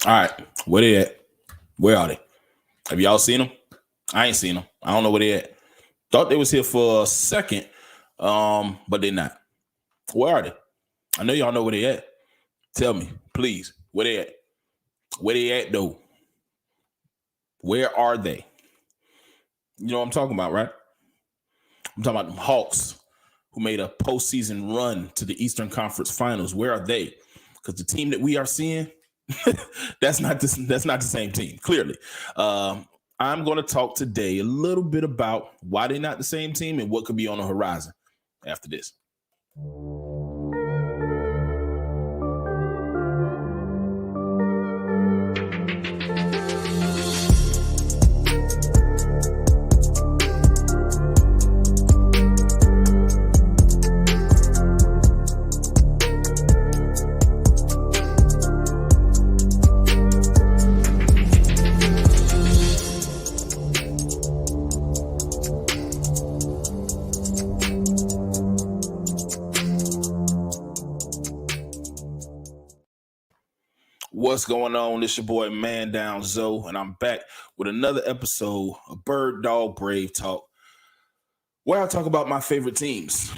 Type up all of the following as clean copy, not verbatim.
All right, where they at? Where are they? Have y'all seen them? I ain't seen them. I don't know where they at. Thought they was here for a second, but they're not. Where are they? I know y'all know where they at. Tell me, please, where they at? Where they at though? Where are they? You know what I'm talking about, right? I'm talking about them Hawks who made a postseason run to the Eastern Conference Finals. Where are they? Because the team that we are seeing, that's not the same team. Clearly, I'm going to talk today a little bit about why they're not the same team and what could be on the horizon after this. What's going on? This your boy ManDown Zo, and I'm back with another episode of Bird Dog Brave Talk, where I talk about my favorite teams.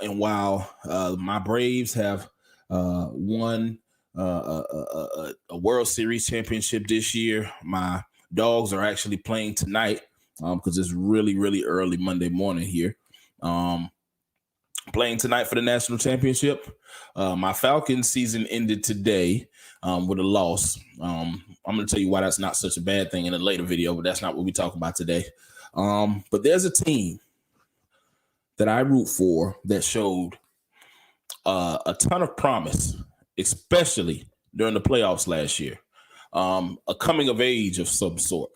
And while my Braves have won a World Series championship this year, my Dogs are actually playing tonight because it's really early Monday morning here. Playing tonight for the national championship. My Falcons season ended today with a loss. I'm going to tell you why that's not such a bad thing in a later video, but that's not what we talk about today. But there's a team that I root for that showed a ton of promise, especially during the playoffs last year. A coming of age of some sort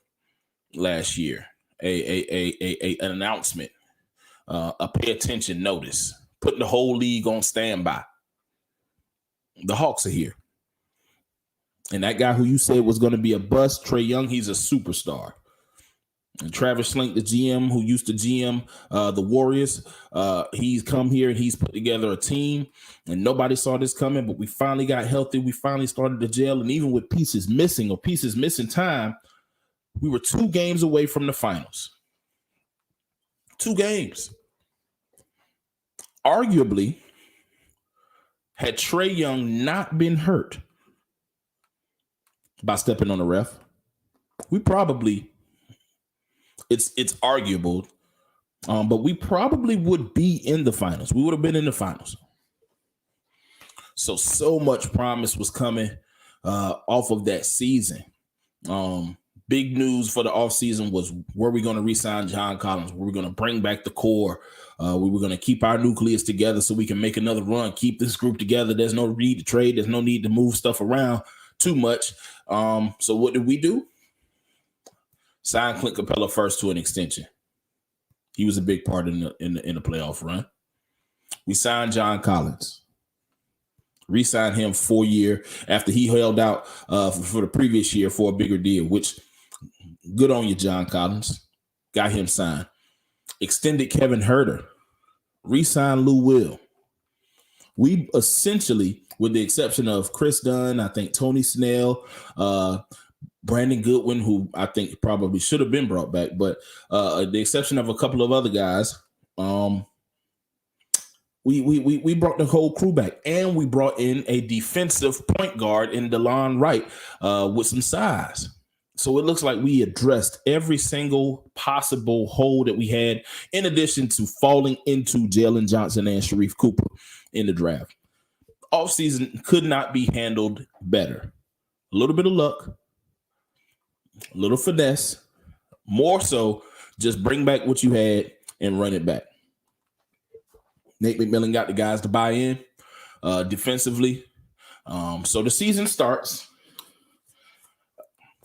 last year. An announcement, a pay attention notice, putting the whole league on standby. The Hawks are here. And that guy who you said was going to be a bust, Trae Young, he's a superstar. And Travis Slink, the GM who used to GM the Warriors, he's come here and he's put together a team. And nobody saw this coming, but we finally got healthy. We finally started to gel. And even with pieces missing time, we were 2 games away from the finals. 2 games. Arguably, had Trae Young not been hurt by stepping on the ref, we probably, it's arguable, but we probably would be in the finals. We would have been in the finals. So much promise was coming off of that season. Big news for the offseason was, were we going to re-sign John Collins? Were we going to bring back the core? We were going to keep our nucleus together so we can make another run, keep this group together. There's no need to trade. There's no need to move stuff around too much. So what did we do? Sign Clint Capella first to an extension. He was a big part in the playoff run. We signed John Collins. Re-signed him 4-year after he held out for the previous year for a bigger deal, which good on you, John Collins. Got him signed. Extended Kevin Huerter. Re-signed Lou Will. We essentially, with the exception of Chris Dunn, I think Tony Snell, Brandon Goodwin, who I think probably should have been brought back, but the exception of a couple of other guys, we brought the whole crew back, and we brought in a defensive point guard in DeLon Wright with some size. So it looks like we addressed every single possible hole that we had, in addition to falling into Jalen Johnson and Sharif Cooper in the draft. Offseason could not be handled better. A little bit of luck, a little finesse, more so just bring back what you had and run it back. Nate McMillan got the guys to buy in defensively. So the season starts.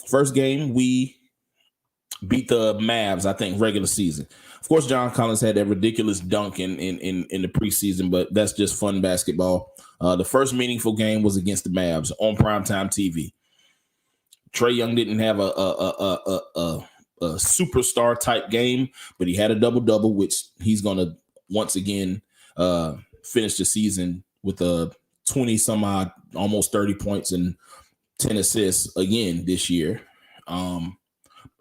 First game, we beat the Mavs, I think, regular season. Of course, John Collins had that ridiculous dunk in the preseason, but that's just fun basketball. The first meaningful game was against the Mavs on primetime TV. Trae Young didn't have a superstar type game, but he had a double-double, which he's going to once again finish the season with a 20 some odd, almost 30 points and 10 assists again this year. And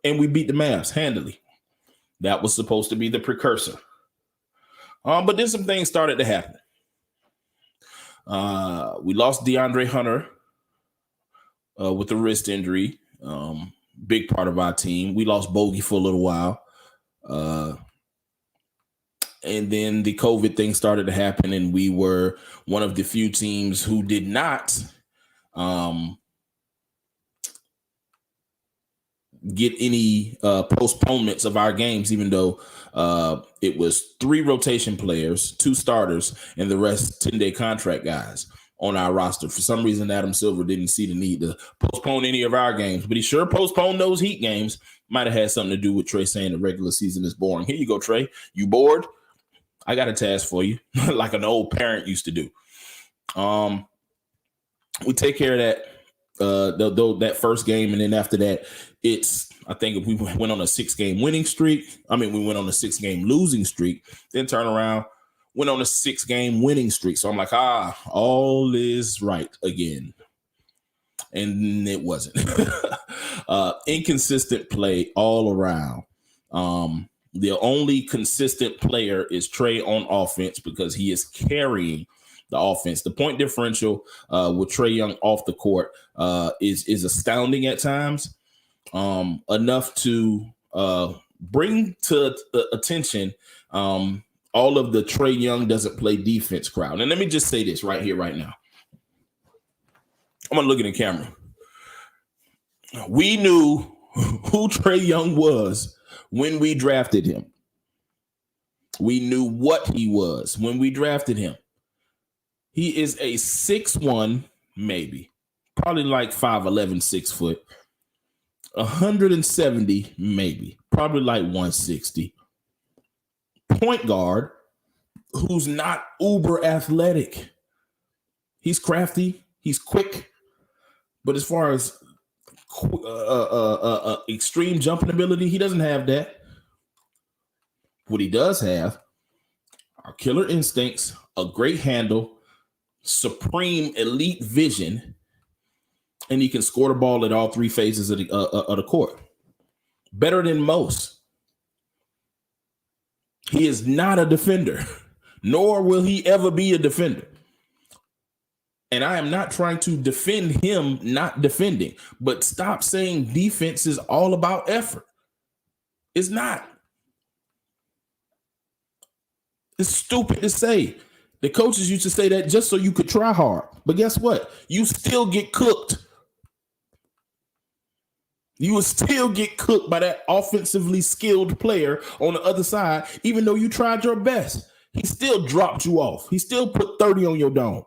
we beat the Mavs handily. That was supposed to be the precursor. But then some things started to happen. We lost DeAndre Hunter with a wrist injury. Big part of our team. We lost Bogey for a little while. And then the COVID thing started to happen, and we were one of the few teams who did not get any postponements of our games, even though it was 3 rotation players, 2 starters, and the rest 10-day contract guys on our roster. For some reason, Adam Silver didn't see the need to postpone any of our games, but he sure postponed those Heat games. Might have had something to do with Trey saying the regular season is boring. Here you go, Trey. You bored? I got a task for you, like an old parent used to do. We take care of that. That first game, and then after that, I think we went on a 6-game winning streak. We went on a 6-game losing streak, then turn around, went on a 6-game winning streak. So I'm like, all is right again. And it wasn't. Inconsistent play all around. The only consistent player is Trey on offense because he is carrying the offense. The point differential with Trae Young off the court is astounding at times, enough to bring to attention all of the Trae Young doesn't play defense crowd. And let me just say this right here, right now. I'm going to look at the camera. We knew who Trae Young was when we drafted him. We knew what he was when we drafted him. He is a 6'1", maybe, probably like 5'11", 6 foot, 170, maybe, probably like 160. Point guard who's not uber athletic. He's crafty, he's quick, but as far as extreme jumping ability, he doesn't have that. What he does have are killer instincts, a great handle, supreme elite vision, and he can score the ball at all 3 phases of the court. Better than most. He is not a defender, nor will he ever be a defender. And I am not trying to defend him not defending, but stop saying defense is all about effort. It's not. It's stupid to say. The coaches used to say that just so you could try hard. But guess what? You still get cooked. You will still get cooked by that offensively skilled player on the other side, even though you tried your best. He still dropped you off. He still put 30 on your dome.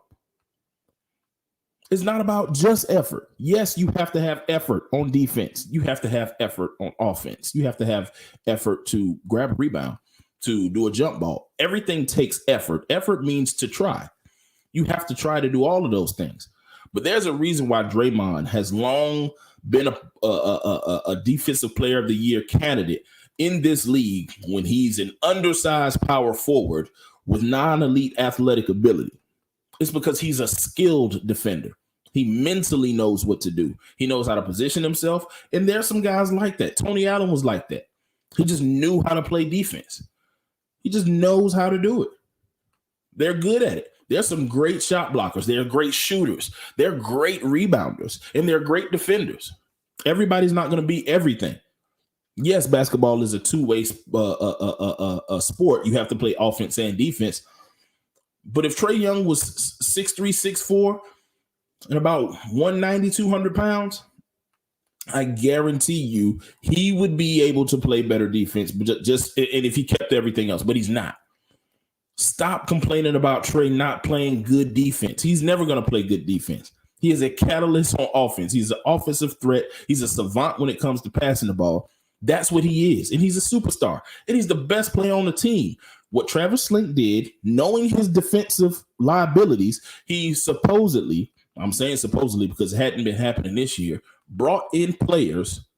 It's not about just effort. Yes, you have to have effort on defense. You have to have effort on offense. You have to have effort to grab a rebound, to do a jump ball. Everything takes effort. Effort means to try. You have to try to do all of those things. But there's a reason why Draymond has long been a defensive player of the year candidate in this league when he's an undersized power forward with non-elite athletic ability. It's because he's a skilled defender. He mentally knows what to do. He knows how to position himself. And there's some guys like that. Tony Allen was like that. He just knew how to play defense. He just knows how to do it. They're good at it. There's some great shot blockers. They're great shooters. They're great rebounders. And they're great defenders. Everybody's not going to be everything. Yes, basketball is a two-way sport. You have to play offense and defense. But if Trae Young was 6'3", 6'4", and about 190, 200 pounds, I guarantee you he would be able to play better defense. But and if he kept everything else, but he's not. Stop complaining about Trae not playing good defense. He's never going to play good defense. He is a catalyst on offense. He's an offensive threat. He's a savant when it comes to passing the ball. That's what he is. And he's a superstar. And he's the best player on the team. What Travis Slink did, knowing his defensive liabilities, he supposedly, I'm saying supposedly because it hadn't been happening this year, brought in players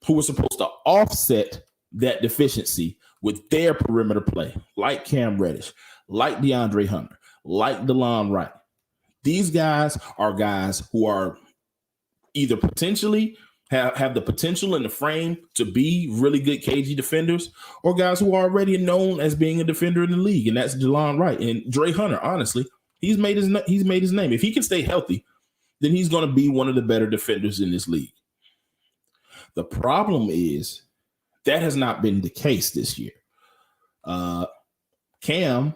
who were supposed to offset that deficiency with their perimeter play, like Cam Reddish, like DeAndre Hunter, like DeLon Wright. These guys are guys who are either potentially have the potential and the frame to be really good KG defenders, or guys who are already known as being a defender in the league, and that's DeLon Wright and Dre Hunter. Honestly, he's made his name. If he can stay healthy, then he's going to be one of the better defenders in this league. The problem is that has not been the case this year. Cam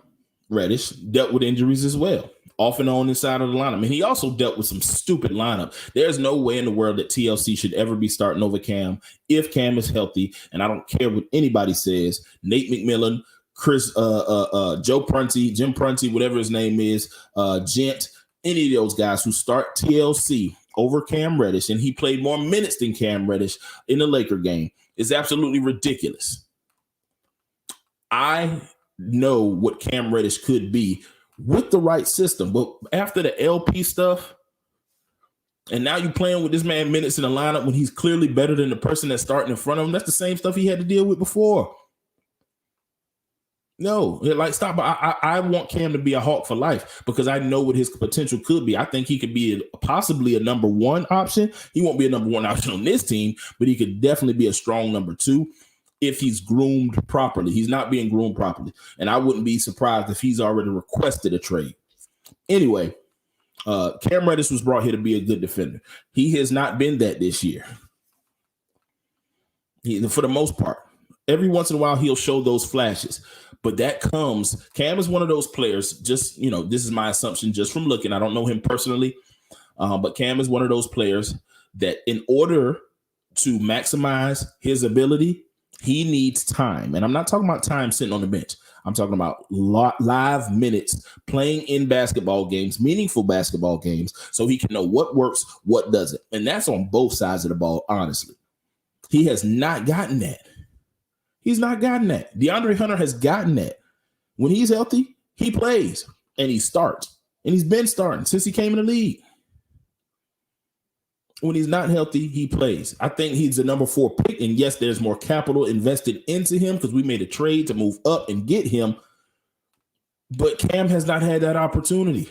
Reddish dealt with injuries as well, off and on inside of the lineup. And he also dealt with some stupid lineup. There's no way in the world that TLC should ever be starting over Cam if Cam is healthy. And I don't care what anybody says. Nate McMillan, Joe Prunty, Jim Prunty, whatever his name is, Gent, any of those guys who start TLC over Cam Reddish, and he played more minutes than Cam Reddish in the Laker game, is absolutely ridiculous. I know what Cam Reddish could be with the right system, but after the LP stuff, and now you're playing with this man minutes in the lineup when he's clearly better than the person that's starting in front of him, that's the same stuff he had to deal with before. No, like, stop. I want Cam to be a Hawk for life because I know what his potential could be. I think he could be possibly a number one option. He won't be a number one option on this team, but he could definitely be a strong number two if he's groomed properly. He's not being groomed properly, and I wouldn't be surprised if he's already requested a trade. Anyway, Cam Reddish was brought here to be a good defender. He has not been that this year. For the most part. Every once in a while, he'll show those flashes. But that comes, Cam is one of those players, just, this is my assumption just from looking. I don't know him personally, but Cam is one of those players that in order to maximize his ability, he needs time. And I'm not talking about time sitting on the bench. I'm talking about live minutes playing in basketball games, meaningful basketball games, so he can know what works, what doesn't. And that's on both sides of the ball, honestly. He has not gotten that. He's not gotten that. DeAndre Hunter has gotten that. When he's healthy, he plays and he starts. And he's been starting since he came in the league. When he's not healthy, he plays. I think he's the number 4 pick. And yes, there's more capital invested into him because we made a trade to move up and get him. But Cam has not had that opportunity.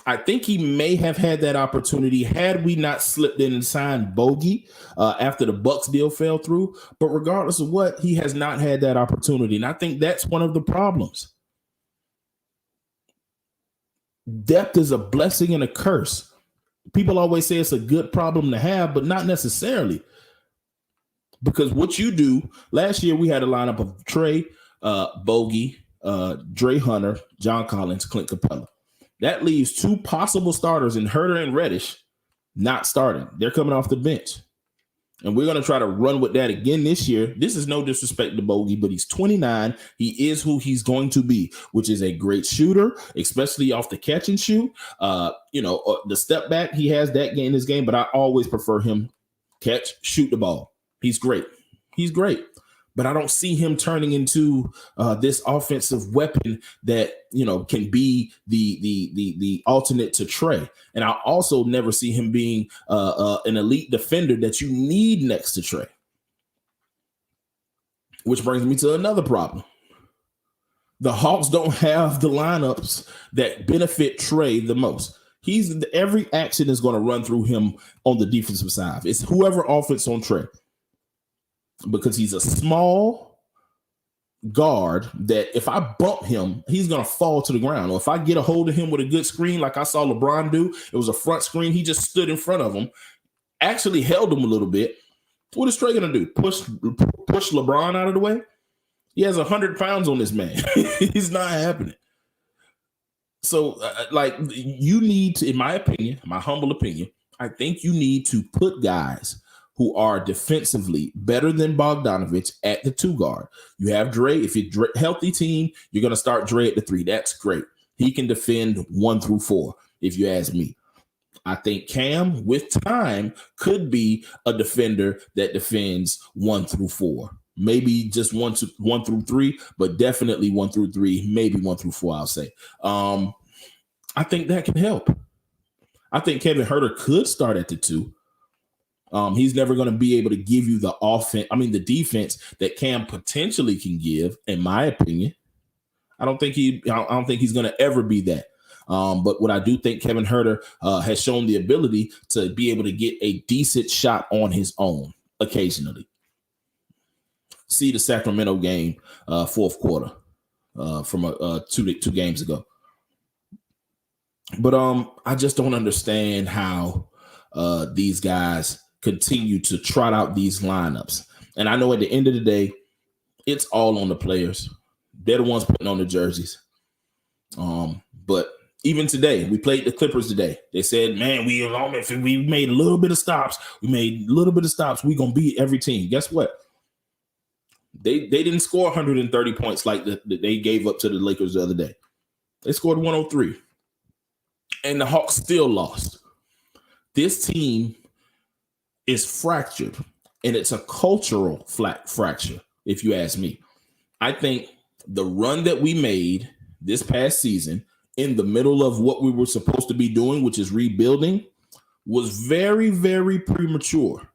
I think he may have had that opportunity had we not slipped in and signed Bogey after the Bucks deal fell through. But regardless of what, he has not had that opportunity. And I think that's one of the problems. Depth is a blessing and a curse. People always say it's a good problem to have, but not necessarily. Because what you do, last year we had a lineup of Trey, Bogey, Dre Hunter, John Collins, Clint Capella. That leaves 2 possible starters in Herter and Reddish not starting. They're coming off the bench. And we're going to try to run with that again this year. This is no disrespect to Bogey, but he's 29. He is who he's going to be, which is a great shooter, especially off the catch and shoot. The step back, he has that in his game, but I always prefer him catch, shoot the ball. He's great. He's great. But I don't see him turning into this offensive weapon that, can be the alternate to Trey. And I also never see him being an elite defender that you need next to Trey. Which brings me to another problem. The Hawks don't have the lineups that benefit Trey the most. Every action is going to run through him on the defensive side. It's whoever offense on Trey. Because he's a small guard that if I bump him, he's going to fall to the ground. Or if I get a hold of him with a good screen like I saw LeBron do, it was a front screen. He just stood in front of him, actually held him a little bit. What is Trey going to do? Push LeBron out of the way? He has 100 pounds on this man. He's not happening. So, you need to, in my opinion, my humble opinion, I think you need to put guys who are defensively better than Bogdanovich at the 2 guard. You have Dre. If you're a healthy team, you're going to start Dre at the 3. That's great. He can defend 1 through 4, if you ask me. I think Cam, with time, could be a defender that defends 1 through 4. Maybe just 1 through 3, but definitely 1 through 3, maybe 1 through 4, I'll say. I think that can help. I think Kevin Huerter could start at the 2. He's never going to be able to give you the defense that Cam potentially can give, in my opinion. I don't think he's going to ever be that. But what I do think Kevin Huerter has shown the ability to be able to get a decent shot on his own occasionally. See the Sacramento game, fourth quarter from two games ago. But I just don't understand how these guys continue to trot out these lineups. And I know at the end of the day, it's all on the players. They're the ones putting on the jerseys. But even today, we played the Clippers today. They said, man, we made a little bit of stops. We're going to beat every team. Guess what? They didn't score 130 points like they gave up to the Lakers the other day. They scored 103. And the Hawks still lost. This team is fractured, and it's a cultural fracture, if you ask me. I think the run that we made this past season in the middle of what we were supposed to be doing, which is rebuilding, was very, very premature.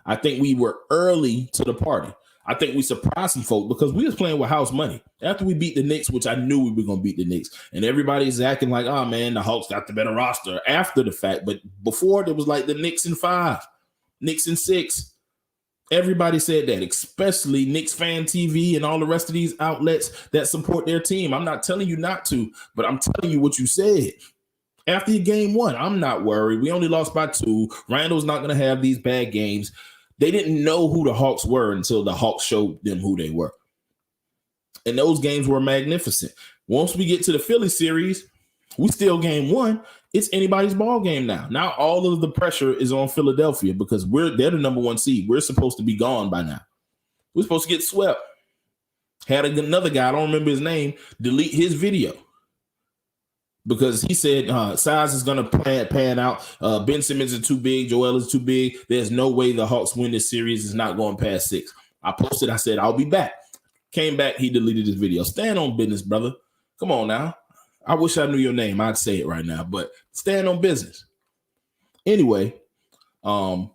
I think we were early to the party. I think we surprised some folk because we was playing with house money. After we beat the Knicks, which I knew we were going to beat the Knicks, and everybody's acting like, oh, man, the Hawks got the better roster after the fact. But before, it was like the Knicks in 5, Knicks in 6. Everybody said that, especially Knicks Fan TV and all the rest of these outlets that support their team. I'm not telling you not to, but I'm telling you what you said. After your game 1, I'm not worried. We only lost by 2. Randall's not going to have these bad games. They didn't know who the Hawks were until the Hawks showed them who they were. And those games were magnificent. Once we get to the Philly series, we still game 1. It's anybody's ball game now. Now all of the pressure is on Philadelphia because they're the number 1 seed. We're supposed to be gone by now. We're supposed to get swept. Had another guy, I don't remember his name, delete his video because he said size is going to pan out. Ben Simmons is too big. Joel is too big. There's no way the Hawks win this series. It's not going past 6. I posted. I said, I'll be back. Came back. He deleted his video. Stand on business, brother. Come on now. I wish I knew your name. I'd say it right now, but stand on business. Anyway, I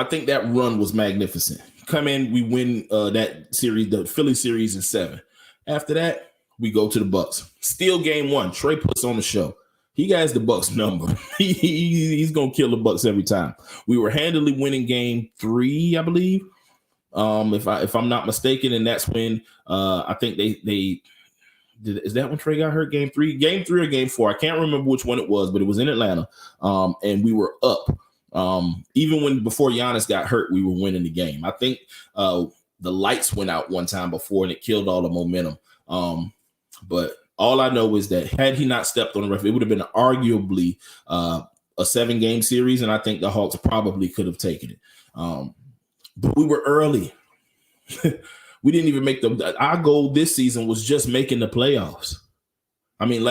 think that run was magnificent. Come in, we win that series, the Philly series in 7. After that, we go to the Bucks. Still game 1. Trey puts on the show. He has the Bucks number. He's gonna kill the Bucks every time. We were handily winning game 3, I believe, if I'm not mistaken, and that's when I think they. Is that when Trey got hurt? Game 3 or game 4? I can't remember which one it was, but it was in Atlanta. And we were up. Even before Giannis got hurt, we were winning the game. I think the lights went out one time before and it killed all the momentum. But all I know is that had he not stepped on the ref, it would have been arguably a 7-game series. And I think the Hawks probably could have taken it. But we were early. We didn't even make our goal this season was just making the playoffs. I mean,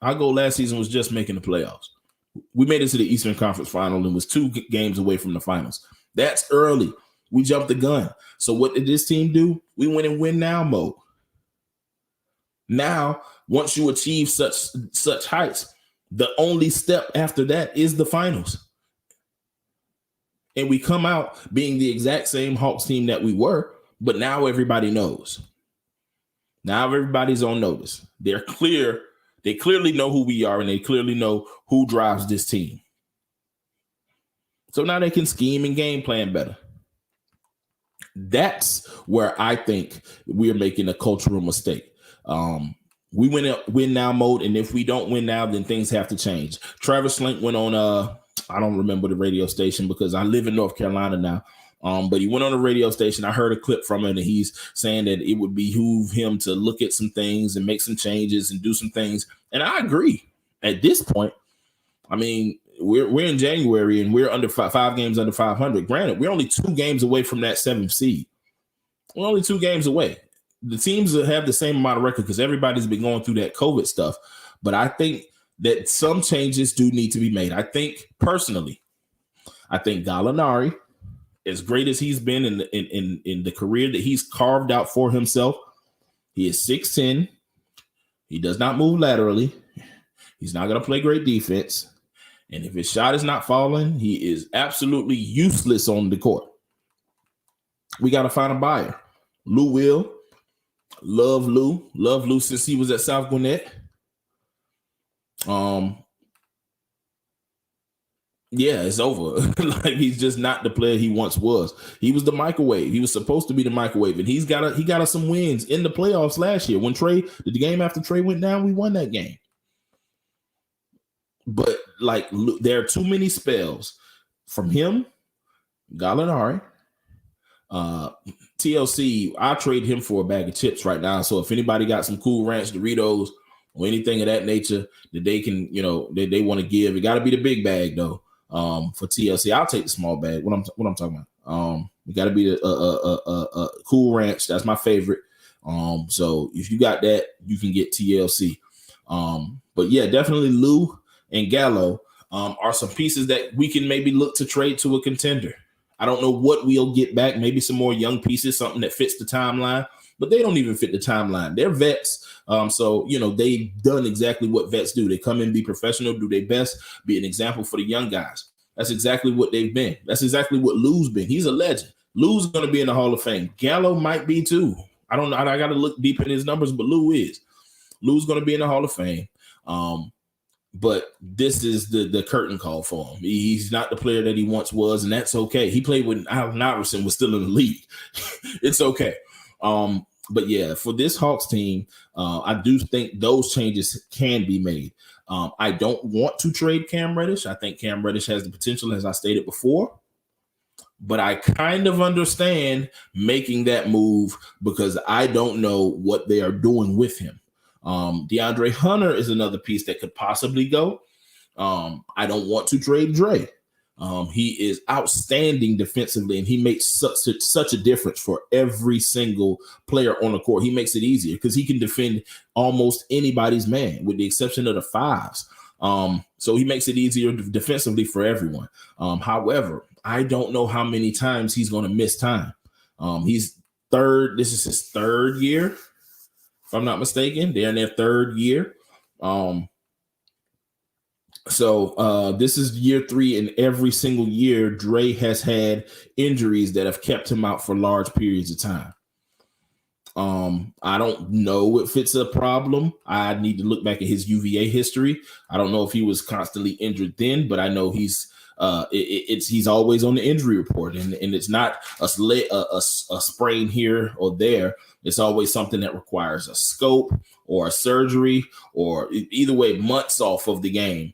our goal last season was just making the playoffs. We made it to the Eastern Conference Final and was 2 games away from the finals. That's early. We jumped the gun. So what did this team do? We went in win now mode. Now, once you achieve such heights, the only step after that is the finals. And we come out being the exact same Hawks team that we were. But now everybody knows. Now everybody's on notice. They're clear. They clearly know who we are, and they clearly know who drives this team. So now they can scheme and game plan better. That's where I think we're making a cultural mistake. We win now mode, and if we don't win now, then things have to change. Travis Slink went on I don't remember the radio station because I live in North Carolina now. But he went on a radio station. I heard a clip from him, and he's saying that it would behoove him to look at some things and make some changes and do some things. And I agree. At this point, I mean, we're in January and we're under 5 games under 500. Granted, we're only 2 games away from that 7th seed. We're only 2 games away. The teams that have the same amount of record because everybody's been going through that COVID stuff. But I think that some changes do need to be made. I think personally, Gallinari, as great as he's been in the career that he's carved out for himself, he is 6'10". He does not move laterally. He's not going to play great defense. And if his shot is not falling, he is absolutely useless on the court. We got to find a buyer. Lou will. Love Lou since he was at South Gwinnett. Um, yeah, it's over. Like he's just not the player he once was. He was the microwave. He was supposed to be the microwave, and he got us some wins in the playoffs last year. When the game after Trey went down, we won that game. But like, there are too many spells from him, Gallinari, TLC. I trade him for a bag of chips right now. So if anybody got some Cool Ranch Doritos or anything of that nature that they can, they want to give, it got to be the big bag though. For TLC, I'll take the small bag. What I'm talking about. It got to be the Cool Ranch. That's my favorite. So if you got that, you can get TLC. But yeah, definitely Lou and Gallo are some pieces that we can maybe look to trade to a contender. I don't know what we'll get back. Maybe some more young pieces, something that fits the timeline, but they don't even fit the timeline. They're vets. So, they've done exactly what vets do. They come in, be professional, do their best, be an example for the young guys. That's exactly what they've been. That's exactly what Lou's been. He's a legend. Lou's going to be in the Hall of Fame. Gallo might be too. I don't know. I got to look deep in his numbers, but Lou is. Lou's going to be in the Hall of Fame. But this is the curtain call for him. He's not the player that he once was, and that's okay. He played when Allen Iverson was still in the league. It's okay. But yeah, for this Hawks team, I do think those changes can be made. I don't want to trade Cam Reddish. I think Cam Reddish has the potential, as I stated before. But I kind of understand making that move because I don't know what they are doing with him. DeAndre Hunter is another piece that could possibly go. I don't want to trade Dre. He is outstanding defensively, and he makes such a difference for every single player on the court. He makes it easier because he can defend almost anybody's man, with the exception of the fives. So he makes it easier defensively for everyone. However, I don't know how many times he's going to miss time. He's third. This is his third year, if I'm not mistaken. They're in their third year. So this is year 3, and every single year, Dre has had injuries that have kept him out for large periods of time. I don't know if it's a problem. I need to look back at his UVA history. I don't know if he was constantly injured then, but I know he's always on the injury report, and it's not a sprain here or there. It's always something that requires a scope or a surgery, or either way, months off of the game.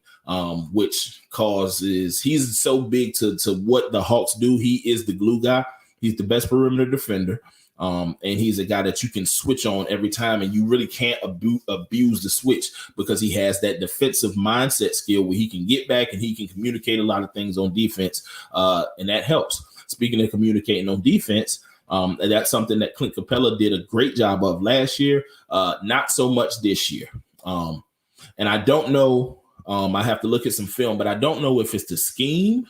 Which causes, he's so big to what the Hawks do. He is the glue guy. He's the best perimeter defender. And he's a guy that you can switch on every time, and you really can't abuse the switch because he has that defensive mindset skill where he can get back and he can communicate a lot of things on defense. And that helps. Speaking of communicating on defense, that's something that Clint Capella did a great job of last year. Not so much this year. And I don't know, I have to look at some film, but I don't know if it's the scheme.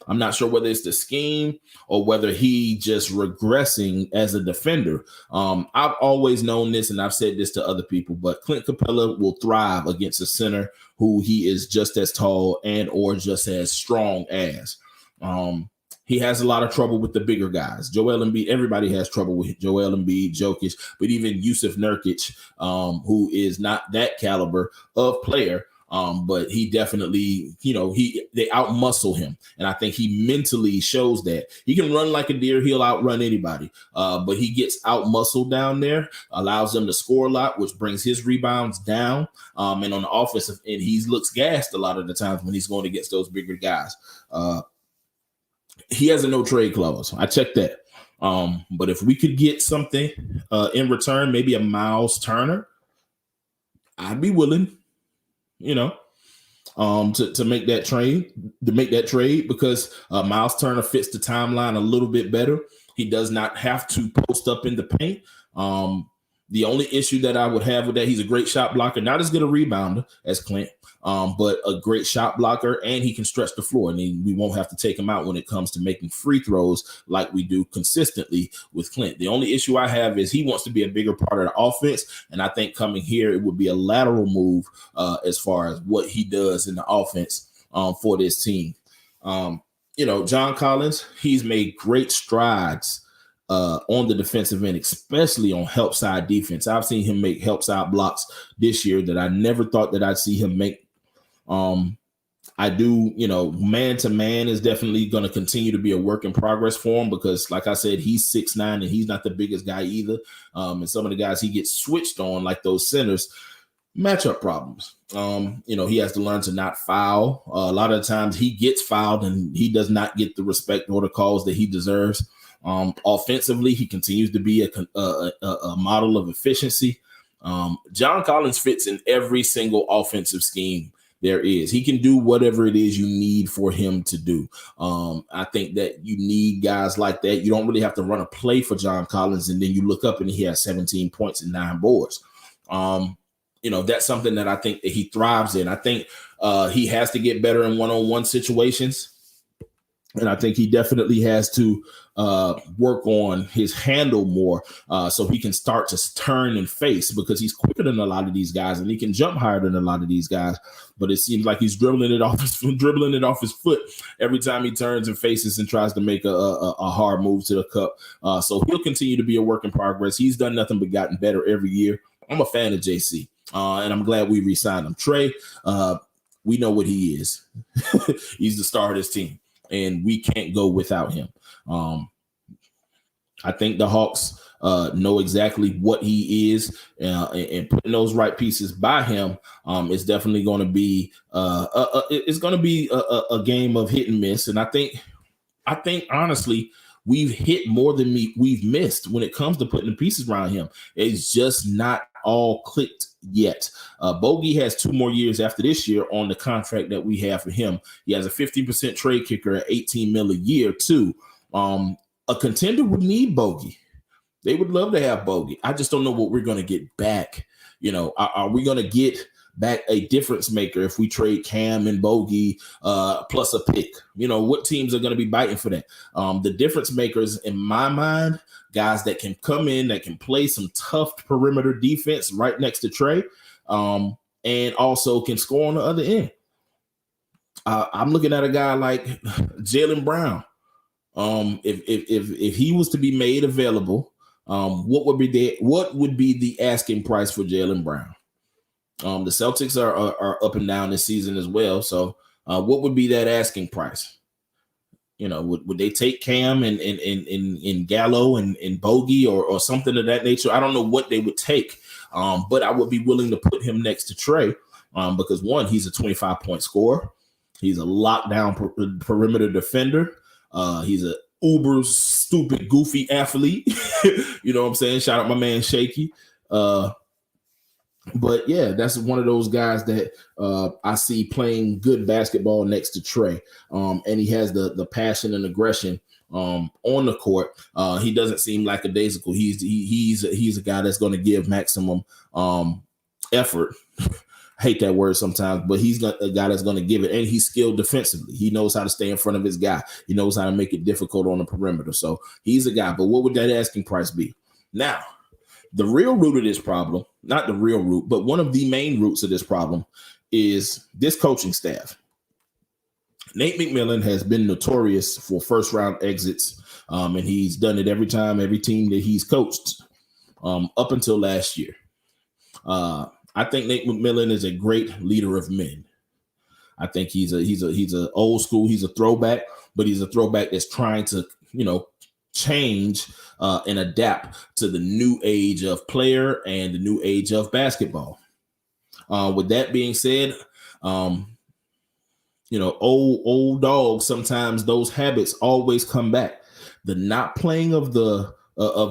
I'm not sure whether it's the scheme or whether he just regressing as a defender. I've always known this, and I've said this to other people, but Clint Capella will thrive against a center who he is just as tall and or just as strong as. He has a lot of trouble with the bigger guys. Joel Embiid, everybody has trouble with Joel Embiid, Jokic, but even Yusuf Nurkic, who is not that caliber of player. But he definitely, they outmuscle him. And I think he mentally shows that. He can run like a deer. He'll outrun anybody. But he gets outmuscled down there, allows them to score a lot, which brings his rebounds down. And on the offensive end, he looks gassed a lot of the times when he's going against those bigger guys. He has a no trade clause. I checked that. But if we could get something in return, maybe a Miles Turner, I'd be willing. To make that trade, because Miles Turner fits the timeline a little bit better. He does not have to post up in the paint. The only issue that I would have with that, he's a great shot blocker, not as good a rebounder as Clint, but a great shot blocker, and he can stretch the floor, and we won't have to take him out when it comes to making free throws like we do consistently with Clint. The only issue I have is he wants to be a bigger part of the offense, and I think coming here, it would be a lateral move as far as what he does in the offense for this team. John Collins, he's made great strides on the defensive end, especially on help side defense. I've seen him make help side blocks this year that I never thought that I'd see him make I do, man to man is definitely going to continue to be a work in progress for him because, like I said, he's 6'9" and he's not the biggest guy either. And some of the guys he gets switched on, like those centers, matchup problems. He has to learn to not foul. A lot of the times he gets fouled and he does not get the respect or the calls that he deserves. Offensively, he continues to be a model of efficiency. John Collins fits in every single offensive scheme there is. He can do whatever it is you need for him to do. I think that you need guys like that. You don't really have to run a play for John Collins, and then you look up and he has 17 points and 9 boards. That's something that I think that he thrives in. I think he has to get better in one-on-one situations. And I think he definitely has to work on his handle more so he can start to turn and face, because he's quicker than a lot of these guys and he can jump higher than a lot of these guys. But it seems like he's dribbling it off his foot every time he turns and faces and tries to make a hard move to the cup. So he'll continue to be a work in progress. He's done nothing but gotten better every year. I'm a fan of JC, and I'm glad we re-signed him. Trey, we know what he is. He's the star of this team, and we can't go without him. I think the Hawks know exactly what he is, and putting those right pieces by him is definitely going to be a game of hit and miss. And I think honestly, we've hit more than we've missed when it comes to putting the pieces around him. It's just not all clicked yet. Bogey has 2 more years after this year on the contract that we have for him. He has a 15% trade kicker at $18 million a year too. A contender would need Bogey. They would love to have Bogey. I just don't know what we're going to get back. Are we going to get back a difference maker if we trade Cam and Bogey plus a pick? What teams are going to be biting for that? The difference makers, in my mind, guys that can come in, that can play some tough perimeter defense right next to Trey, and also can score on the other end. I'm looking at a guy like Jaylen Brown. If he was to be made available, what would be the asking price for Jaylen Brown? The Celtics are up and down this season as well. So what would be that asking price? Would they take Cam and Gallo and Bogey or something of that nature? I don't know what they would take, but I would be willing to put him next to Trey because, one, he's a 25-point scorer. He's a lockdown perimeter defender. He's a uber stupid, goofy athlete. You know what I'm saying? Shout out my man Shaky. But yeah, that's one of those guys that I see playing good basketball next to Trey. And he has the passion and aggression on the court. He doesn't seem lackadaisical. He's a guy that's going to give maximum effort. Hate that word sometimes, but he's a guy that's going to give it, and he's skilled defensively. He knows how to stay in front of his guy. He knows how to make it difficult on the perimeter. So he's a guy. But what would that asking price be? Now, the real root of this problem, not the real root, but one of the main roots of this problem is this coaching staff. Nate McMillan has been notorious for first-round exits, and he's done it every time, every team that he's coached up until last year. I think Nate McMillan is a great leader of men. I think he's a old school, he's a throwback, but he's a throwback that's trying to, change and adapt to the new age of player and the new age of basketball. With that being said, old Dawg, sometimes those habits always come back. The not playing of the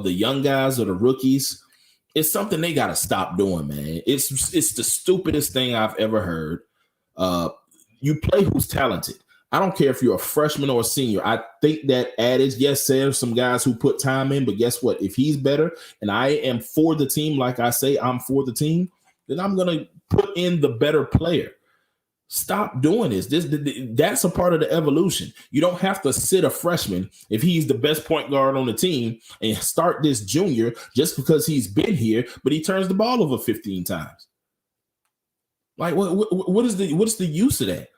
young guys or the rookies, it's something they got to stop doing, man. It's the stupidest thing I've ever heard. You play who's talented. I don't care if you're a freshman or a senior. I think that adage, yes, there's some guys who put time in, but guess what? If he's better and I am for the team, like I say, I'm for the team, then I'm going to put in the better player. Stop doing this. That's a part of the evolution. You don't have to sit a freshman if he's the best point guard on the team and start this junior just because he's been here, but he turns the ball over 15 times. Like, what is the use of that?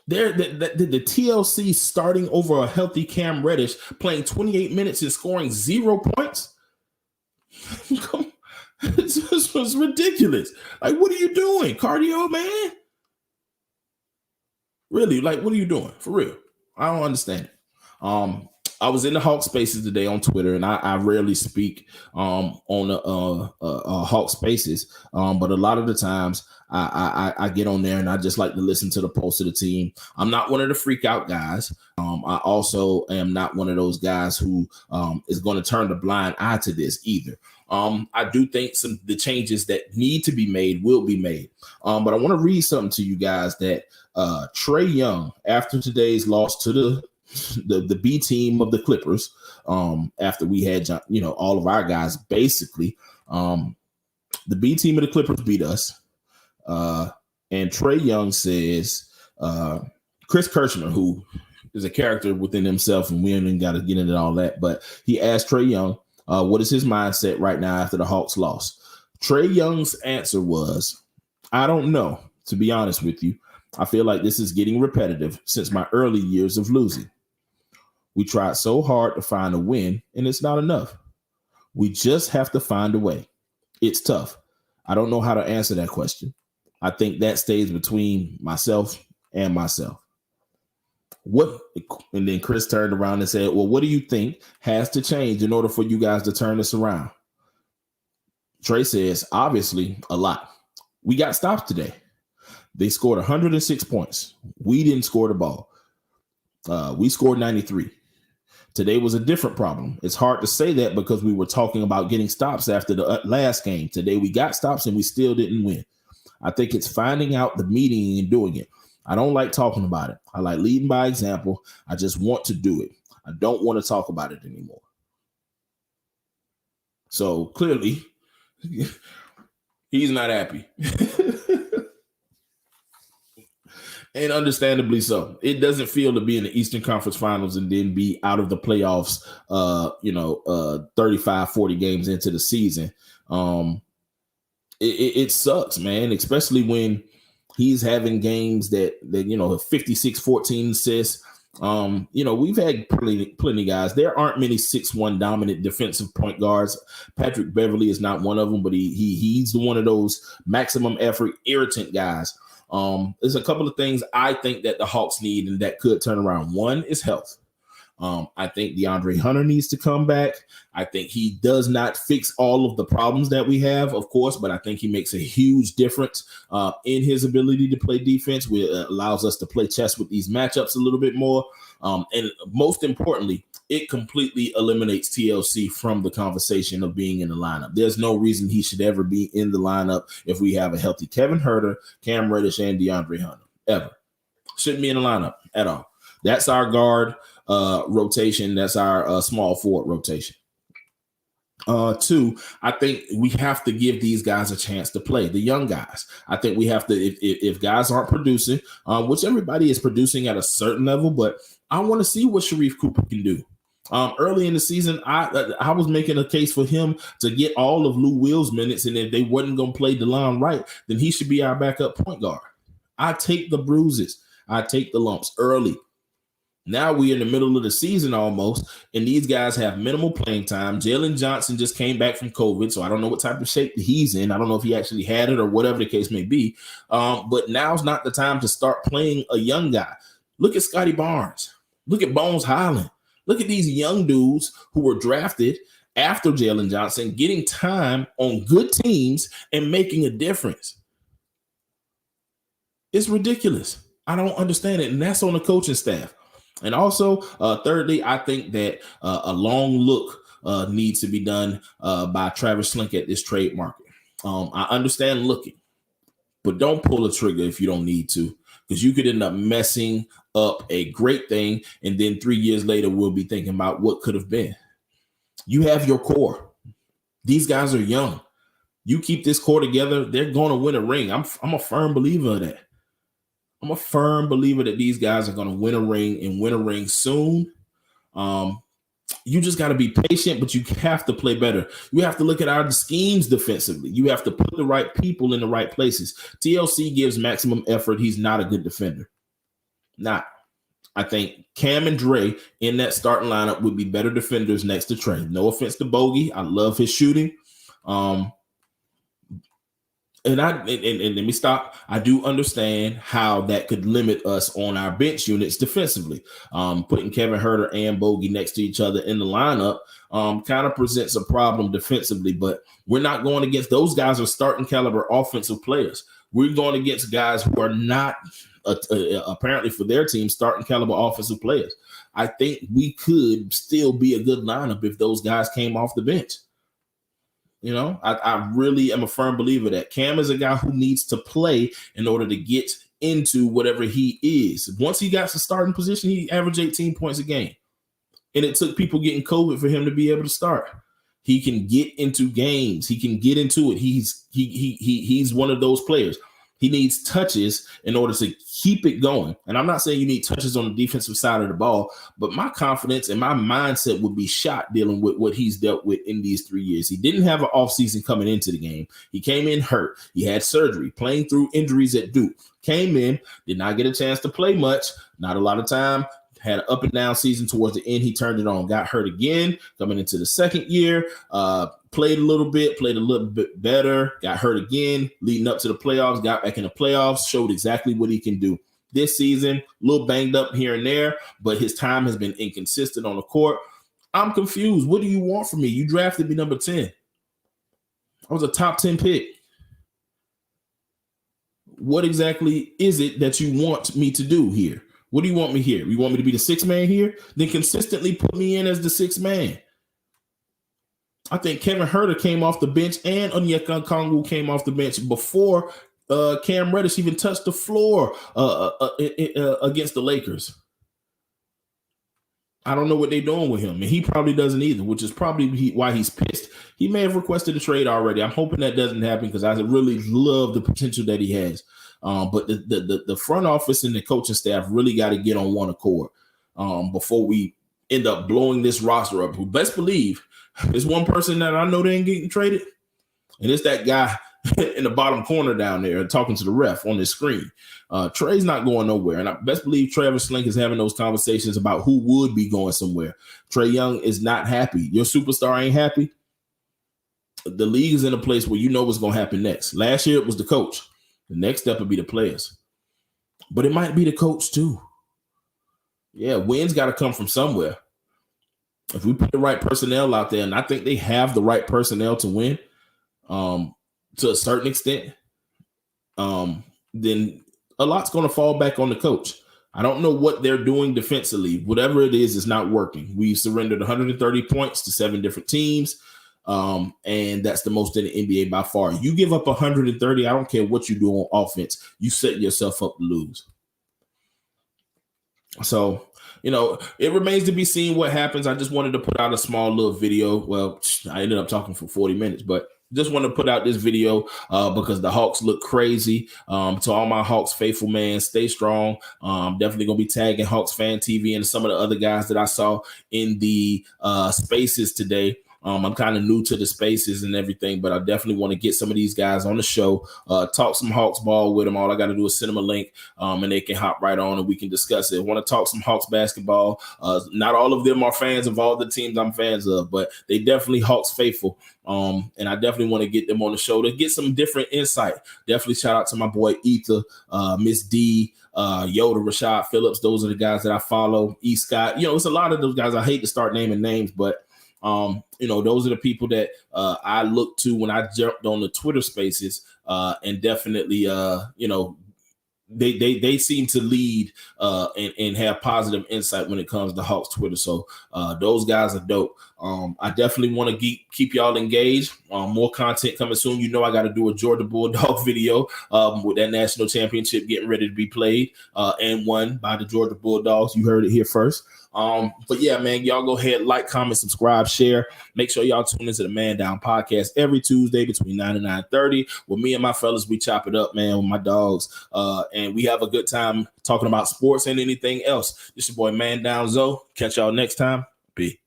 The TLC starting over a healthy Cam Reddish, playing 28 minutes and scoring 0 points. It's ridiculous. Like, what are you doing? Cardio, man? Really, like, what are you doing? For real. I don't understand it. I was in the Hawk Spaces today on Twitter, and I rarely speak on Hawk Spaces, but a lot of the times I get on there and I just like to listen to the pulse of the team. I'm not one of the freak out guys. I also am not one of those guys who is going to turn the blind eye to this either. I do think the changes that need to be made will be made. But I want to read something to you guys that Trae Young, after today's loss to the B team of the Clippers, after we had, all of our guys, basically, the B team of the Clippers beat us. And Trae Young says, Chris Kirschner, who is a character within himself, and we ain't even got to get into all that, but he asked Trae Young, what is his mindset right now after the Hawks lost? Trae Young's answer was, I don't know, to be honest with you. I feel like this is getting repetitive since my early years of losing. We tried so hard to find a win, and it's not enough. We just have to find a way. It's tough. I don't know how to answer that question. I think that stays between myself and myself. And then Chris turned around and said, well, what do you think has to change in order for you guys to turn this around? Trae says, obviously, a lot. We got stops today. They scored 106 points. We didn't score the ball. We scored 93. Today was a different problem. It's hard to say that because we were talking about getting stops after the last game. Today we got stops and we still didn't win. I think it's finding out the meaning and doing it. I don't like talking about it. I like leading by example. I just want to do it. I don't want to talk about it anymore. So clearly, he's not happy. And understandably so. It doesn't feel to be in the Eastern Conference Finals and then be out of the playoffs, 35, 40 games into the season. It sucks, man, especially when he's having games that 56, 14 assists. We've had plenty guys. There aren't many 6'1" dominant defensive point guards. Patrick Beverly is not one of them, but he's one of those maximum effort irritant guys. There's a couple of things I think that the Hawks need and that could turn around. One is health. I think DeAndre Hunter needs to come back. I think he does not fix all of the problems that we have, of course, but I think he makes a huge difference in his ability to play defense, which allows us to play chess with these matchups a little bit more. And most importantly, it completely eliminates TLC from the conversation of being in the lineup. There's no reason he should ever be in the lineup if we have a healthy Kevin Huerter, Cam Reddish, and DeAndre Hunter. Ever. Shouldn't be in the lineup at all. That's our guard rotation. That's our small forward rotation. Two, I think we have to give these guys a chance to play, the young guys. I think we have to, if guys aren't producing, which everybody is producing at a certain level, but I want to see what Sharif Cooper can do. Early in the season, I was making a case for him to get all of Lou Will's minutes, and if they wasn't going to play DeLon Wright, then he should be our backup point guard. I take the bruises. I take the lumps early. Now we're in the middle of the season almost, and these guys have minimal playing time. Jalen Johnson just came back from COVID, so I don't know what type of shape he's in. I don't know if he actually had it or whatever the case may be. But now's not the time to start playing a young guy. Look at Scotty Barnes. Look at Bones Highland. Look at these young dudes who were drafted after Jalen Johnson getting time on good teams and making a difference. It's ridiculous. I don't understand it, and that's on the coaching staff. And also, thirdly, I think that a long look needs to be done by Travis Slink at this trade market. I understand looking, but don't pull a trigger if you don't need to, because you could end up messing up a great thing, and then 3 years later, we'll be thinking about what could have been. You have your core. These guys are young. You keep this core together, they're going to win a ring. I'm a firm believer of that. I'm a firm believer that these guys are going to win a ring and win a ring soon. You just got to be patient, but you have to play better. You have to look at our schemes defensively. You have to put the right people in the right places. TLC gives maximum effort. He's not a good defender. Not. I think Cam and Dre in that starting lineup would be better defenders next to Trey. No offense to Bogey. I love his shooting. And let me stop. I do understand how that could limit us on our bench units defensively. Putting Kevin Huerter and Bogey next to each other in the lineup kind of presents a problem defensively, but we're not going against those guys are starting caliber offensive players. We're going against guys who are not apparently for their team starting caliber offensive players. I think we could still be a good lineup if those guys came off the bench. You know, I really am a firm believer that Cam is a guy who needs to play in order to get into whatever he is. Once he got to starting position, he averaged 18 points a game. And it took people getting COVID for him to be able to start. He can get into games. He can get into it. He's one of those players. He needs touches in order to keep it going. And I'm not saying you need touches on the defensive side of the ball, but my confidence and my mindset would be shot dealing with what he's dealt with in these 3 years. He didn't have an offseason coming into the game. He came in hurt. He had surgery, playing through injuries at Duke. Came in, did not get a chance to play much, not a lot of time. Had an up and down season towards the end. He turned it on, got hurt again, coming into the second year, played a little bit better, got hurt again, leading up to the playoffs, got back in the playoffs, showed exactly what he can do. This season, a little banged up here and there, but his time has been inconsistent on the court. I'm confused. What do you want from me? You drafted me number 10. I was a top 10 pick. What exactly is it that you want me to do here? What do you want me here? You want me to be the sixth man here? Then consistently put me in as the sixth man. I think Kevin Huerter came off the bench and Onyeka Okongwu came off the bench before Cam Reddish even touched the floor against the Lakers. I don't know what they're doing with him, and he probably doesn't either, which is probably why he's pissed. He may have requested a trade already. I'm hoping that doesn't happen because I really love the potential that he has. But the front office and the coaching staff really got to get on one accord before we end up blowing this roster up. Who best believe there's one person that I know they ain't getting traded, and it's that guy in the bottom corner down there talking to the ref on his screen. Trey's not going nowhere, and I best believe Travis Slink is having those conversations about who would be going somewhere. Trae Young is not happy. Your superstar ain't happy. The league is in a place where you know what's going to happen next. Last year it was the coach. The next step would be the players. But it might be the coach too. Yeah, wins got to come from somewhere. If we put the right personnel out there, and I think they have the right personnel to win to a certain extent, then a lot's going to fall back on the coach. I don't know what they're doing defensively. Whatever it is not working. We surrendered 130 points to 7 different teams. And that's the most in the NBA by far. You give up 130, I don't care what you do on offense, you set yourself up to lose. So, you know, it remains to be seen what happens. I just wanted to put out a small little video. Well, I ended up talking for 40 minutes, but just want to put out this video because the Hawks look crazy. To all my Hawks faithful, man, stay strong. Definitely going to be tagging Hawks Fan TV and some of the other guys that I saw in the spaces today. I'm kind of new to the spaces and everything, but I definitely want to get some of these guys on the show, talk some Hawks ball with them. All I got to do is send them a link and they can hop right on and we can discuss it. I want to talk some Hawks basketball. Not all of them are fans of all the teams I'm fans of, but they definitely Hawks faithful. And I definitely want to get them on the show to get some different insight. Definitely shout out to my boy Ether, Miss D, Yoda, Rashad Phillips. Those are the guys that I follow. E. Scott, you know, it's a lot of those guys. I hate to start naming names, but you know, those are the people that I look to when I jumped on the Twitter spaces and definitely, you know, they seem to lead and have positive insight when it comes to Hawks Twitter. So those guys are dope. I definitely want to keep y'all engaged. More content coming soon. You know, I got to do a Georgia Bulldog video with that national championship getting ready to be played and won by the Georgia Bulldogs. You heard it here first. But yeah, man, y'all go ahead, like, comment, subscribe, share. Make sure y'all tune into the ManDown podcast every Tuesday between 9 and 9:30. With me and my fellas, we chop it up, man, with my dogs. And we have a good time talking about sports and anything else. This your boy ManDown Zo. Catch y'all next time. Peace.